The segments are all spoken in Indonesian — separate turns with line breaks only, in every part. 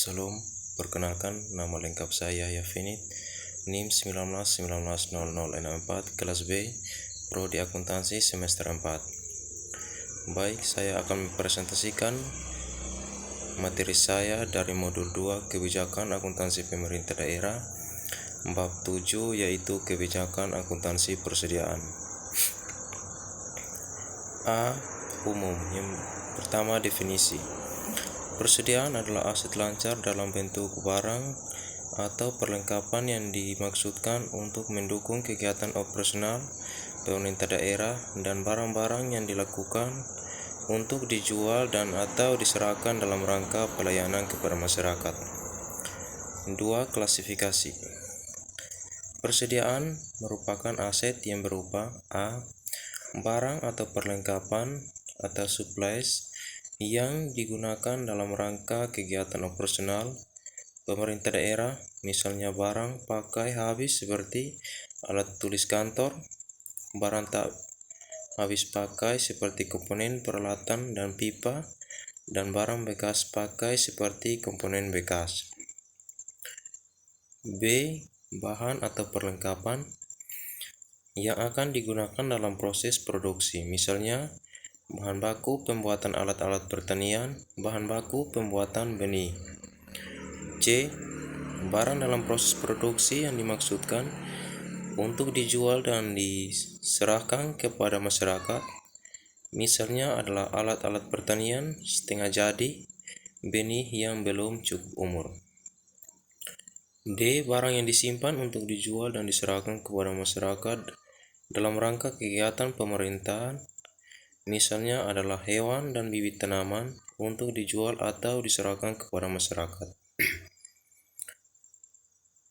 Salam, perkenalkan nama lengkap saya Yafinit, NIM 19190064, kelas B, Prodi Akuntansi semester 4. Baik, saya akan mempresentasikan materi saya dari modul 2 Kebijakan Akuntansi Pemerintah Daerah, bab 7 yaitu Kebijakan Akuntansi Persediaan. A. Umum. Yang pertama, definisi. Persediaan adalah aset lancar dalam bentuk barang atau perlengkapan yang dimaksudkan untuk mendukung kegiatan operasional pemerintah daerah dan barang-barang yang dilakukan untuk dijual dan atau diserahkan dalam rangka pelayanan kepada masyarakat. 2. Klasifikasi. Persediaan merupakan aset yang berupa A. Barang atau perlengkapan atau supplies yang digunakan dalam rangka kegiatan operasional pemerintah daerah, misalnya barang pakai habis seperti alat tulis kantor, barang tak habis pakai seperti komponen peralatan dan pipa, dan barang bekas pakai seperti komponen bekas. B. Bahan atau perlengkapan yang akan digunakan dalam proses produksi, misalnya bahan baku pembuatan alat-alat pertanian, bahan baku pembuatan benih. C. Barang dalam proses produksi yang dimaksudkan untuk dijual dan diserahkan kepada masyarakat, misalnya adalah alat-alat pertanian setengah jadi, benih yang belum cukup umur. D. Barang yang disimpan untuk dijual dan diserahkan kepada masyarakat dalam rangka kegiatan pemerintahan, misalnya adalah hewan dan bibit tanaman untuk dijual atau diserahkan kepada masyarakat.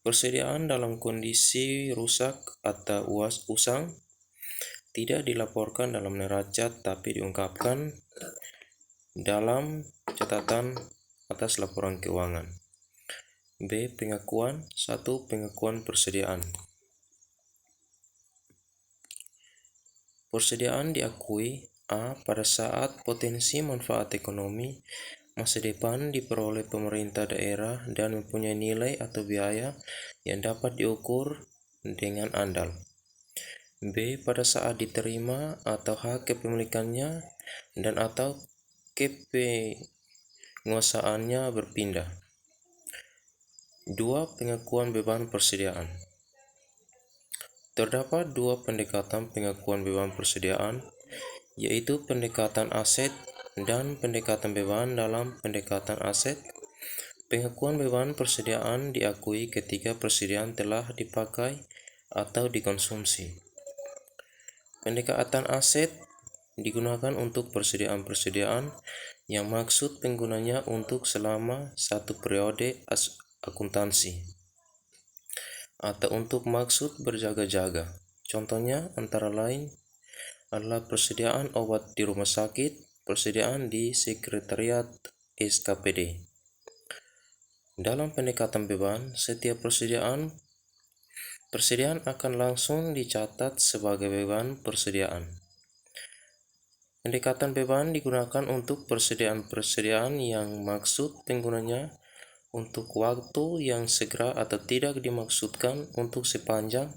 Persediaan dalam kondisi rusak atau usang tidak dilaporkan dalam neraca tapi diungkapkan dalam catatan atas laporan keuangan. B. Pengakuan. 1. Pengakuan persediaan. Persediaan diakui A. Pada saat potensi manfaat ekonomi masa depan diperoleh pemerintah daerah dan mempunyai nilai atau biaya yang dapat diukur dengan andal. B. Pada saat diterima atau hak kepemilikannya dan atau kepenguasaannya berpindah. 2. Pengakuan beban persediaan. Terdapat dua pendekatan pengakuan beban persediaan, yaitu pendekatan aset dan pendekatan beban. Dalam pendekatan aset, pengakuan beban persediaan diakui ketika persediaan telah dipakai atau dikonsumsi. Pendekatan aset digunakan untuk persediaan-persediaan yang maksud penggunanya untuk selama satu periode akuntansi atau untuk maksud berjaga-jaga. Contohnya antara lain adalah persediaan obat di rumah sakit, persediaan di sekretariat SKPD. Dalam pendekatan beban, setiap persediaan akan langsung dicatat sebagai beban persediaan. Pendekatan beban digunakan untuk persediaan-persediaan yang maksud penggunanya untuk waktu yang segera atau tidak dimaksudkan untuk sepanjang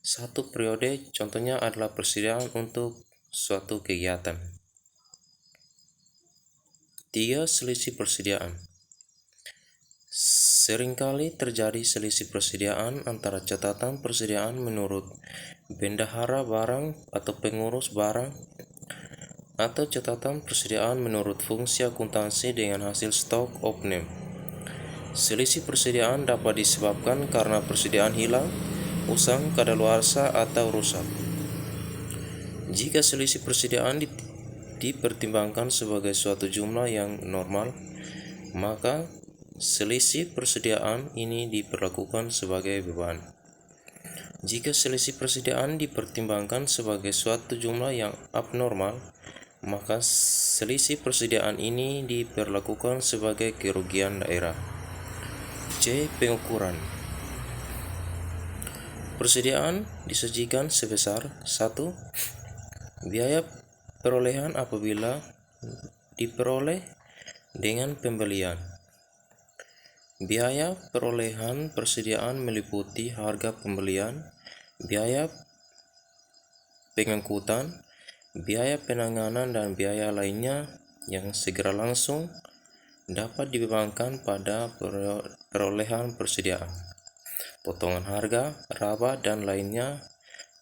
satu periode. Contohnya adalah persediaan untuk suatu kegiatan. 3. Selisih persediaan. Seringkali terjadi selisih persediaan antara catatan persediaan menurut bendahara barang atau pengurus barang atau catatan persediaan menurut fungsi akuntansi dengan hasil stok opname. Selisih persediaan dapat disebabkan karena persediaan hilang, usang, kadaluarsa, atau rusak. Jika selisih persediaan dipertimbangkan sebagai suatu jumlah yang normal, maka selisih persediaan ini diperlakukan sebagai beban. Jika selisih persediaan dipertimbangkan sebagai suatu jumlah yang abnormal, maka selisih persediaan ini diperlakukan sebagai kerugian daerah. C. Pengukuran. Persediaan disajikan sebesar 1. Biaya perolehan apabila diperoleh dengan pembelian. Biaya perolehan persediaan meliputi harga pembelian, biaya pengangkutan, biaya penanganan, dan biaya lainnya yang segera langsung dapat dibebankan pada perolehan persediaan. Potongan harga, raba, dan lainnya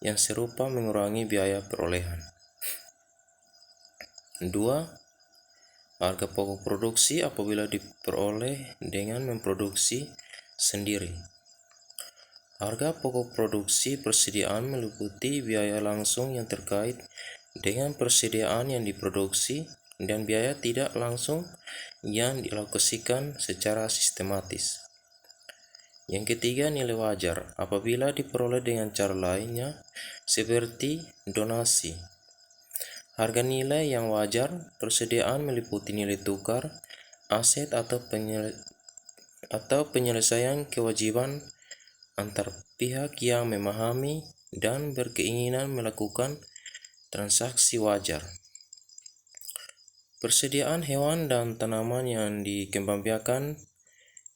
yang serupa mengurangi biaya perolehan. 2. Harga pokok produksi apabila diperoleh dengan memproduksi sendiri. Harga pokok produksi persediaan meliputi biaya langsung yang terkait dengan persediaan yang diproduksi dan biaya tidak langsung yang dialokasikan secara sistematis. Yang ketiga, nilai wajar apabila diperoleh dengan cara lainnya seperti donasi. Harga nilai yang wajar persediaan meliputi nilai tukar, aset atau penyelesaian kewajiban antar pihak yang memahami dan berkeinginan melakukan transaksi wajar. Persediaan hewan dan tanaman yang dikembangbiakan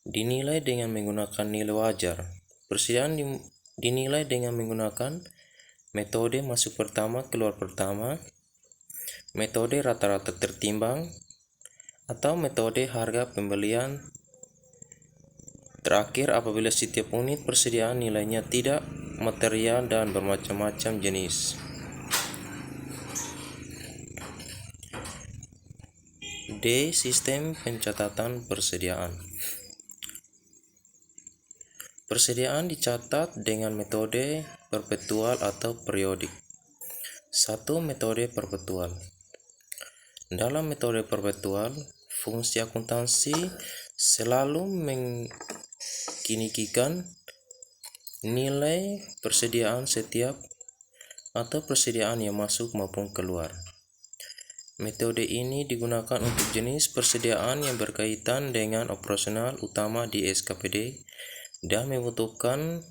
dinilai dengan menggunakan nilai wajar. Persediaan dinilai dengan menggunakan metode masuk pertama keluar pertama, metode rata-rata tertimbang, atau metode harga pembelian terakhir apabila setiap unit persediaan nilainya tidak material dan bermacam-macam jenis. D. Sistem pencatatan persediaan. Persediaan dicatat dengan metode perpetual atau periodik. 1. Metode perpetual. Dalam metode perpetual, fungsi akuntansi selalu mengkinikikan nilai persediaan setiap atau persediaan yang masuk maupun keluar. Metode ini digunakan untuk jenis persediaan yang berkaitan dengan operasional utama di SKPD dan membutuhkan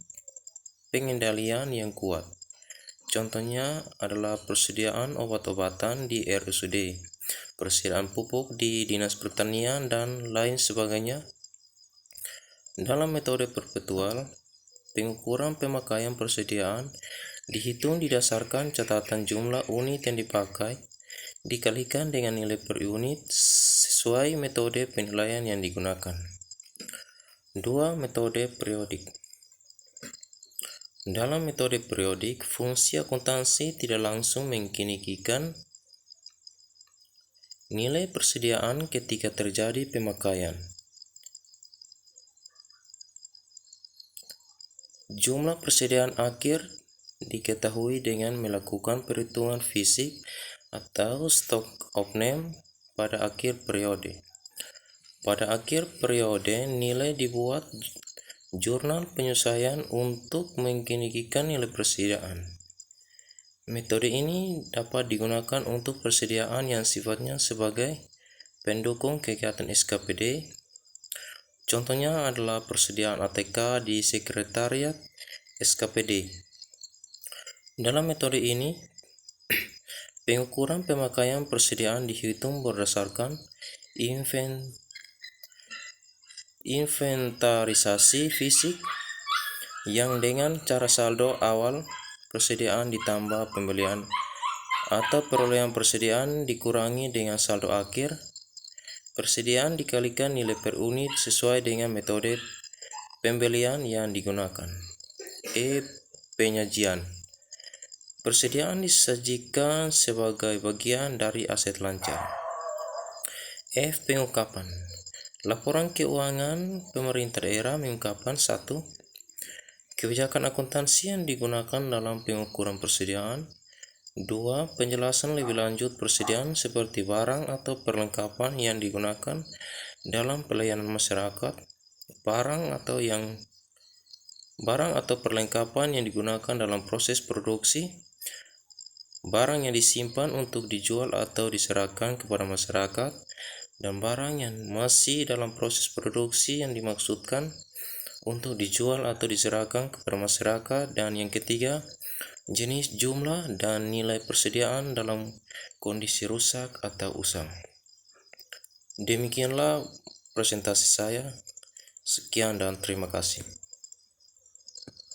pengendalian yang kuat. Contohnya adalah persediaan obat-obatan di RSUD, persediaan pupuk di Dinas Pertanian, dan lain sebagainya. Dalam metode perpetual, pengukuran pemakaian persediaan dihitung didasarkan catatan jumlah unit yang dipakai dikalikan dengan nilai per unit sesuai metode penilaian yang digunakan. 2. Metode periodik. Dalam metode periodik, fungsi akuntansi tidak langsung mengkinikikan nilai persediaan ketika terjadi pemakaian. Jumlah persediaan akhir diketahui dengan melakukan perhitungan fisik atau stock of name pada akhir periode. Pada akhir periode, nilai dibuat jurnal penyelesaian untuk mengkinikikan nilai persediaan. Metode ini dapat digunakan untuk persediaan yang sifatnya sebagai pendukung kegiatan SKPD. Contohnya adalah persediaan ATK di sekretariat SKPD. Dalam metode ini, pengukuran pemakaian persediaan dihitung berdasarkan inventarisasi fisik yang dengan cara saldo awal persediaan ditambah pembelian atau perolehan persediaan dikurangi dengan saldo akhir persediaan dikalikan nilai per unit sesuai dengan metode pembelian yang digunakan. Penyajian. Persediaan disajikan sebagai bagian dari aset lancar. Pengungkapan. Laporan keuangan pemerintah daerah mengungkapkan 1. Kebijakan akuntansi yang digunakan dalam pengukuran persediaan. 2. Penjelasan lebih lanjut persediaan seperti barang atau perlengkapan yang digunakan dalam pelayanan masyarakat, barang atau perlengkapan yang digunakan dalam proses produksi, barang yang disimpan untuk dijual atau diserahkan kepada masyarakat, dan barang yang masih dalam proses produksi yang dimaksudkan untuk dijual atau diserahkan kepada masyarakat. Dan yang ketiga, jenis, jumlah, dan nilai persediaan dalam kondisi rusak atau usang. Demikianlah presentasi saya. Sekian dan terima kasih.